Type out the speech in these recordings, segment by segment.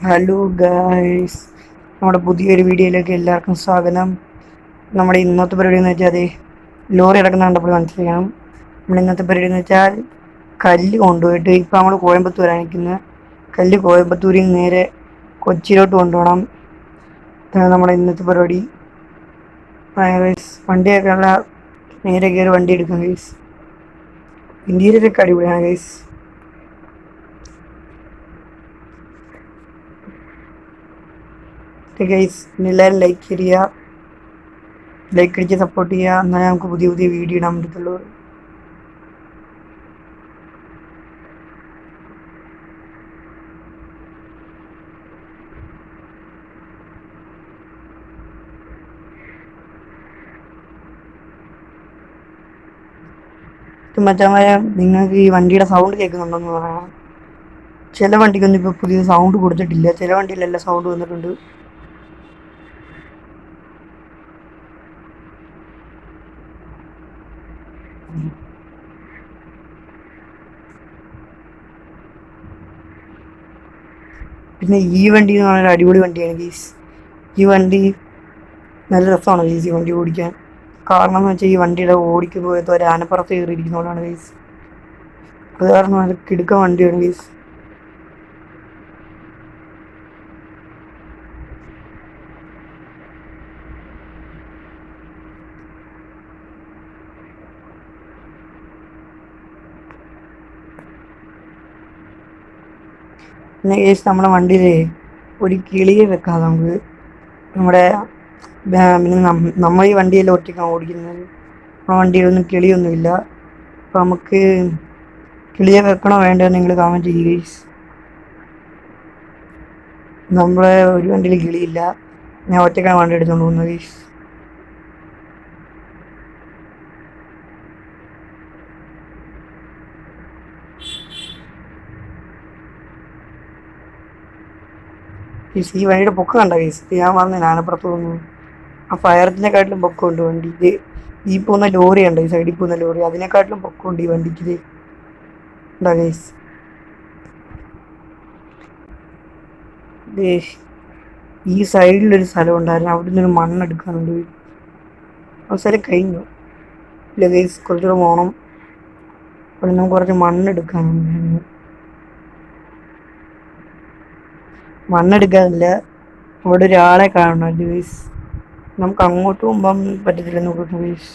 Hello guys, നമ്മുടെ പുതിയൊരു വീഡിയോയിലേക്ക് എല്ലാവർക്കും സ്വാഗതം. നമ്മുടെ ഇന്നത്തെ പരിപാടി എന്ന് വെച്ചാൽ ലോറി ഇറക്കുന്ന കണ്ടപ്പോൾ മനസ്സിലാക്കണം. നമ്മുടെ ഇന്നത്തെ പരിപാടി എന്ന് വെച്ചാൽ കല്ല് കൊണ്ടുപോയിട്ട് ഇപ്പോൾ നമ്മൾ കോയമ്പത്തൂരാണ് നിൽക്കുന്നത്. കല്ല് കോയമ്പത്തൂരിൽ നിന്ന് നേരെ കൊച്ചിയിലോട്ട് കൊണ്ടുപോകണം. ഇതാണ് നമ്മുടെ ഇന്നത്തെ പരിപാടി. വണ്ടിയൊക്കെ ഉള്ള നേരെ കയറി വണ്ടി എടുക്കാം ഗൈസ്. ഇന്ത്യയിലൊക്കെ അടിപൊളിയാണ് ഗൈസ്. ഗൈസ് എല്ലാവരും ലൈക്ക് ചെയ്യുക, ലൈക്ക് അടിച്ച് സപ്പോർട്ട് ചെയ്യുക. എന്നാൽ നമുക്ക് പുതിയ പുതിയ വീഡിയോ ഇടാൻ പറ്റത്തുള്ളൂ. മച്ചാമാരെ, നിങ്ങൾക്ക് ഈ വണ്ടിയുടെ സൗണ്ട് കേൾക്കുന്നുണ്ടെന്ന് പറയണം. ചില വണ്ടിക്കൊന്നും ഇപ്പോൾ പുതിയ സൗണ്ട് കൊടുത്തിട്ടില്ല, ചില വണ്ടിയിലെല്ലാം സൗണ്ട് വന്നിട്ടുണ്ട്. പിന്നെ ഈ വണ്ടി എന്ന് പറഞ്ഞാൽ അടിപൊളി വണ്ടിയാണ് ഗീസ്. ഈ വണ്ടി നല്ല രസമാണ് ഗീസ് ഈ വണ്ടി ഓടിക്കാൻ. കാരണം എന്ന് വെച്ചാൽ ഈ വണ്ടിയുടെ ഓടിക്കുമ്പോൾ ഒരു ആനപ്പുറത്ത് കയറിയിരിക്കുന്നതുകൊണ്ടാണ് ഗീസ്. അത് കാരണം അത് കിടുക്കൻ വണ്ടിയാണ് ഗീസ്. പിന്നെ ഗീസ് നമ്മുടെ വണ്ടിയിൽ ഒരു കിളിയെ വെക്കാം നമുക്ക്. നമ്മുടെ പിന്നെ നമ്മൾ ഈ വണ്ടിയെല്ലാം ഒറ്റയ്ക്കാണ് ഓടിക്കുന്നത്. നമ്മുടെ വണ്ടിയിലൊന്നും കിളിയൊന്നുമില്ല. അപ്പോൾ നമുക്ക് കിളിയെ വെക്കണോ വേണ്ടോ നിങ്ങൾ കമൻറ്റ് ചെയ്യുക ഗൈസ്. നമ്മളെ ഒരു വണ്ടിയിൽ കിളിയില്ല, ഞാൻ ഒറ്റയ്ക്കാണ് വണ്ടി എടുത്തുകൊണ്ട് പോകുന്നത് ഗൈസ്. ഈ വണ്ടിയുടെ പൊക്കം കണ്ട ഗൈസ്. ഞാൻ വന്ന് ആനപ്പുറത്ത് തോന്നുന്നു. ആ ഫയറത്തിനെക്കാട്ടിലും പൊക്കമുണ്ട് വണ്ടി. ഇത് ഈ പോകുന്ന ലോറി ഉണ്ട്, ഈ സൈഡിൽ പോകുന്ന ലോറി, അതിനെക്കാട്ടിലും പൊക്കമുണ്ട് ഈ വണ്ടിക്ക്. ഇത് ഉണ്ടാ ഗൈസ്. ഈ സൈഡിലൊരു സ്ഥലം ഉണ്ടായിരുന്നു, അവിടെ നിന്നൊരു മണ്ണെടുക്കാനുണ്ട്. ആ സ്ഥലം കഴിഞ്ഞു. ഇല്ല ഗൈസ്, കുറച്ചുകൂടെ പോകണം. അവിടെ നിന്ന് കുറച്ച് മണ്ണെടുക്കാനുണ്ടായിരുന്നു. മണ്ണെടുക്കാനില്ല, അവിടെ ഒരാളെ കാണണം ഗൈസ്. നമുക്ക് അങ്ങോട്ട് പോകാൻ പറ്റത്തില്ല നോക്കട്ടെ ഗൈസ്.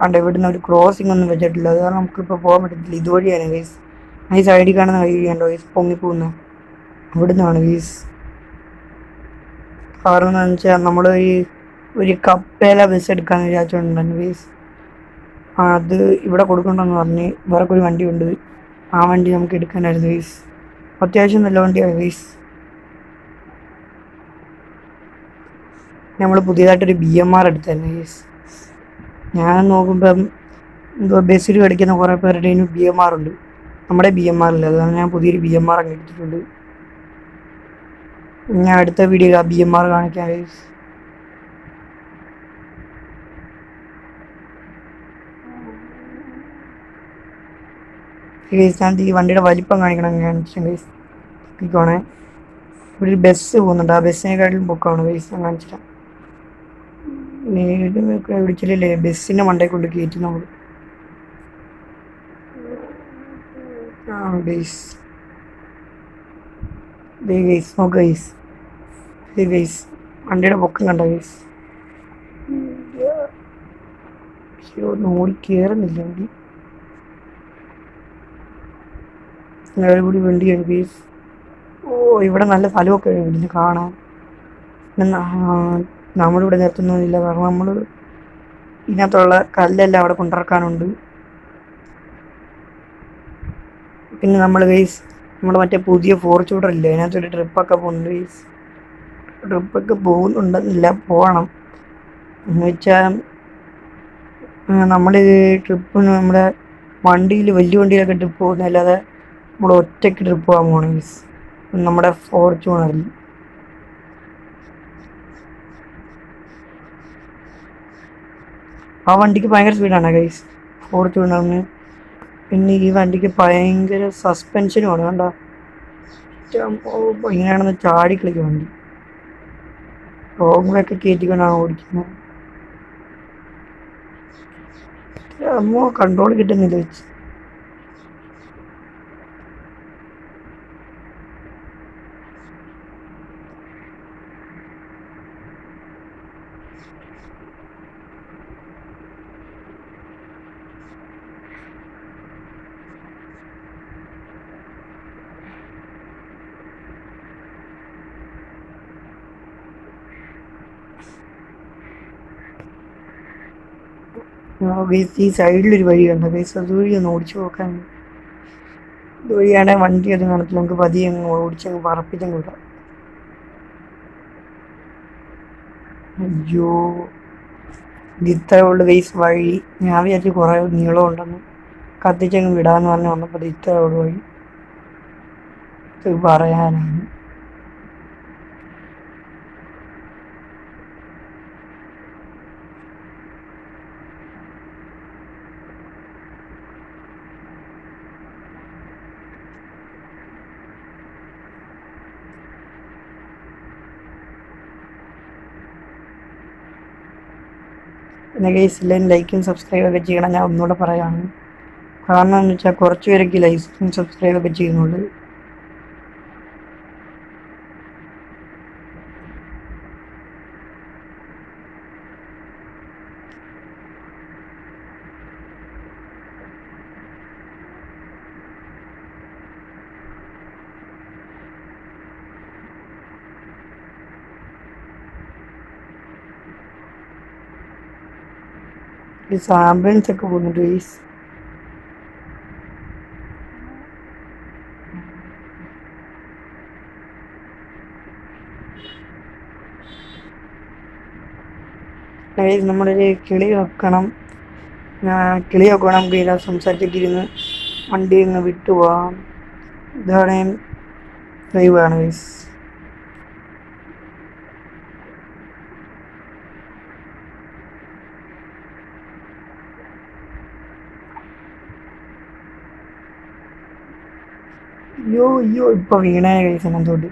അണ്ട് ഇവിടുന്ന് ഒരു ക്രോസിംഗ് ഒന്നും വെച്ചിട്ടില്ല, അത് കാരണം നമുക്കിപ്പോൾ പോകാൻ പറ്റത്തില്ല. ഇതുവഴിയാണ് ഗൈസ്. ഈ സൈഡിൽ കാണുന്ന വഴിയുണ്ടോ ഗൈസ്, പൊങ്ങിപ്പോകുന്നത് ഇവിടുന്നാണ് ഗൈസ്. കാരണം എന്താണെന്ന് വെച്ചാൽ നമ്മൾ ഒരു കപ്പേല ബസ് എടുക്കാമെന്ന് വിചാരിച്ചുകൊണ്ടുണ്ടായിരുന്നു ഗൈസ്. അത് ഇവിടെ കൊടുക്കണ്ടെന്ന് പറഞ്ഞ് വേറെ ഒരു വണ്ടിയുണ്ട്, ആ വണ്ടി നമുക്ക് എടുക്കാനായിരുന്നു ഗൈസ്. അത്യാവശ്യം നല്ല വണ്ടിയാണ് ഗൈസ്. നമ്മൾ പുതിയതായിട്ടൊരു BMR എടുത്തായിരുന്നു ഗൈസ്. ഞാൻ നോക്കുമ്പം എന്തോ ബസ്സിൽ പഠിക്കുന്ന കുറേ പേരുടെ BMR ഉണ്ട്, നമ്മുടെ BMR ഇല്ല. അതാണ് ഞാൻ പുതിയൊരു BMR അങ്ങ് എടുത്തിട്ടുണ്ട്. ഞാൻ അടുത്ത വീഡിയോയിൽ ആ BMR കാണിക്കാം ഗൈസ്. ഞാൻ ഈ വണ്ടിയുടെ വലിപ്പം കാണിക്കണം കാണിച്ചു ഗൈസ്. നോക്കിക്കോണേ, ഇവിടെ ഒരു ബസ് പോകുന്നുണ്ട്, ആ ബസ്സിനെക്കാട്ടിലും പൊക്കമാണ് ഗൈസ്. ഞാൻ കാണിച്ചിട്ടാണ് വിളിച്ചില്ലേ, ബസ്സിൻ്റെ മണ്ടയിൽ കൊണ്ട് കയറ്റി നമ്മൾ. ഗൈസ് ഗൈസ് നോക്ക് ഗൈസ്, ഗൈസ് വണ്ടിയുടെ പൊക്കം കണ്ട ഗൈസ്. ഒന്ന് ഓടി കയറുന്നില്ല വണ്ടി, കൂടി വണ്ടിയാണ് ഗൈസ്. ഓ, ഇവിടെ നല്ല സ്ഥലമൊക്കെ ഇതിന് കാണാൻ. നമ്മളിവിടെ നിർത്തുന്നതില്ല, കാരണം നമ്മൾ ഇതിനകത്തുള്ള കല്ലെല്ലാം അവിടെ കൊണ്ടിറക്കാനുണ്ട്. പിന്നെ നമ്മൾ ഗൈസ് നമ്മൾ മറ്റേ പുതിയ ഫോർച്യൂണർ ഇല്ലേ, അതിനകത്തൊരു ട്രിപ്പൊക്കെ പോകുന്നുണ്ട് ഗൈസ്. ട്രിപ്പൊക്കെ പോകുന്നുണ്ടെന്നില്ല, പോകണം എന്ന് വെച്ചാൽ നമ്മൾ ട്രിപ്പ് നമ്മുടെ വണ്ടിയിൽ വലിയ വണ്ടിയിലൊക്കെ ട്രിപ്പ് പോകുന്നതല്ലാതെ നമ്മൾ ഒറ്റയ്ക്ക് ട്രിപ്പ് പോകാൻ പോകണം ഗൈസ്, നമ്മുടെ ഫോർച്യൂണറിൽ. ആ വണ്ടിക്ക് ഭയങ്കര സ്പീഡാണ് ഗൈസ്, ഫോർച്യൂണറിന്. പിന്നെ ഈ വണ്ടിക്ക് ഭയങ്കര സസ്പെൻഷനുമാണ് കണ്ടോ. ഇങ്ങനെയാണെന്ന് ചാടി കളിക്കാൻ വേണ്ടി റോങ്ങിലൊക്കെ കയറ്റിക്കൊണ്ടാണ് ഓടിക്കുന്നത്. അമ്മോ കൺട്രോൾ കിട്ടുന്നില്ല വെച്ച്. ഈ സൈഡിലൊരു വഴിയുണ്ട് ഗൈസ്, അതുവഴി ഒന്ന് ഓടിച്ചു നോക്കാൻ. ഇതുവഴിയാണെങ്കിൽ വണ്ടി അത് കാണത്തില്ല, നമുക്ക് പതിയെ അങ്ങ് ഓടിച്ചങ്ങ് പറപ്പിച്ചങ്ങ് വിടാം. അയ്യോ ഇത്ര ഉള്ളു ഗൈസ് വഴി. ഞാൻ വിചാരിച്ചു കുറേ നീളം ഉണ്ടെന്ന്, കത്തിച്ചങ്ങ് വിടാന്ന് പറഞ്ഞ് വന്നപ്പോൾ ഇത്ര ഉള്ളു വഴി. ഇത് പറയാനാണ്. പിന്നെ ഗൈസ് എല്ലാവരും ലൈക്കും സബ്സ്ക്രൈബൊക്കെ ചെയ്യണം, ഞാൻ ഒന്നുകൂടെ പറയുകയാണ്. കാരണം എന്ന് വെച്ചാൽ കുറച്ച് പേരൊക്കെ ലൈക്കും സബ്സ്ക്രൈബൊക്കെ ചെയ്യുന്നുണ്ട്. ആംബുലൻസ് ഒക്കെ പോകുന്നുണ്ട് ഗൈസ്. നമ്മളൊരു കിളി വെക്കണം, കിളി വെക്കണം. നമുക്ക് ഇതിനെ സംസാരിച്ചിട്ടിരുന്ന് വണ്ടി ഇങ്ങ് വിട്ടുപോകാം. ഇതാണ് ഡ്രൈവാണ് ഗൈസ്. അയ്യോ ഇപ്പൊ വീണേ ഗൈസ് എന്നോട്ട്.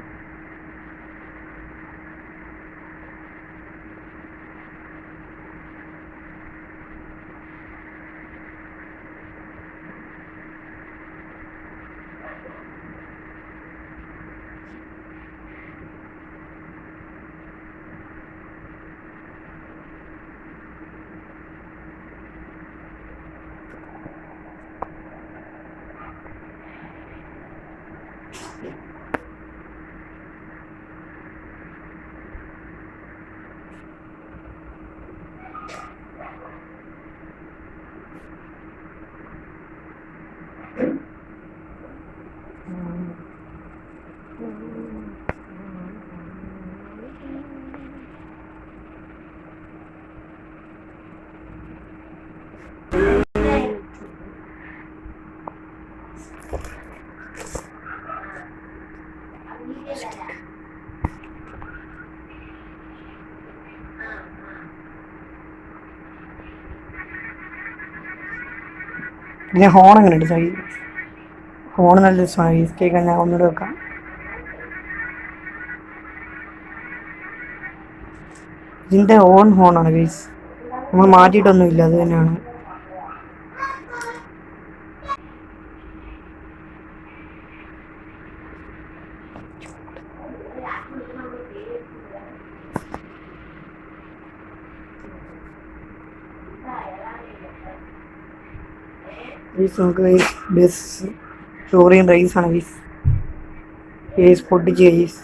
പിന്നെ ഹോൺ അങ്ങനെ ഉണ്ട് സൈ, ഹോൺ നല്ല രസമാണ് കേൾക്കാൻ. ഞാൻ ഒന്നുകൂടെ വെക്കാം. ഇതിൻ്റെ ഓൺ ഹോണാണ് ഗൈസ്, നമ്മൾ മാറ്റിയിട്ടൊന്നുമില്ല, അത് തന്നെയാണ്. നമുക്ക് ബസ് ടൂറിയൻ റൈസാണ് ഗൈസ്, പൊട്ടിച്ച് ഗൈസ്.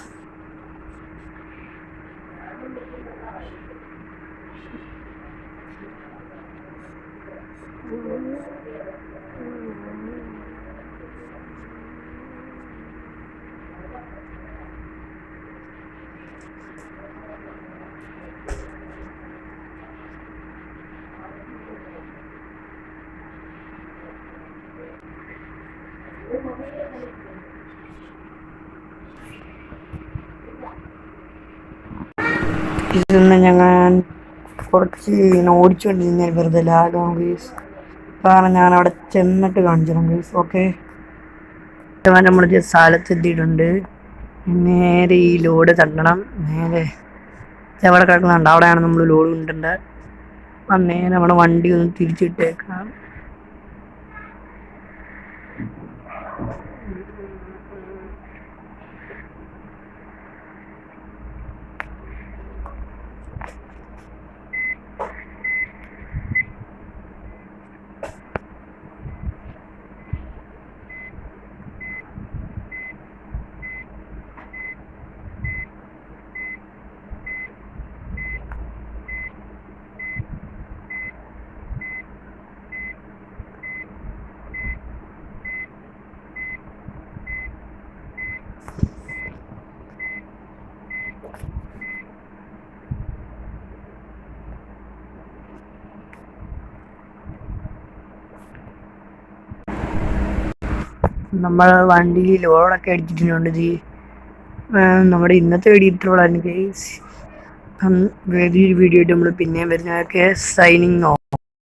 ഇതൊന്ന് ഞാൻ കുറച്ച് ഓടിച്ചുകൊണ്ടിരുന്ന വെറുതെ ലാഗാവും ഗൈസ്, കാരണം ഞാൻ അവിടെ ചെന്നിട്ട് കാണിച്ചിരുന്നു ഗൈസ്. ഓക്കെ നമ്മൾ സ്ഥലത്തെത്തിയിട്ടുണ്ട്. നേരെ ഈ ലോഡ് തട്ടണം. നേരെ എവിടെ കിടക്കുന്നുണ്ട് അവിടെയാണ് നമ്മൾ ലോഡ് കൊണ്ടിട്ടുണ്ട്. അപ്പം നേരെ നമ്മുടെ വണ്ടി ഒന്ന് തിരിച്ചിട്ടേക്കാം. നമ്മൾ വണ്ടിയിൽ ലോഡൊക്കെ അടിച്ചിട്ടുണ്ട്. നമ്മുടെ ഇന്നത്തെ വീഡിയോ ഇത്രയുള്ളൂ ഗൈസ്. വേറൊരു വീഡിയോ ആയിട്ട് നമ്മൾ പിന്നെ വരുന്നതൊക്കെ സൈനിങ് ഓഫ്.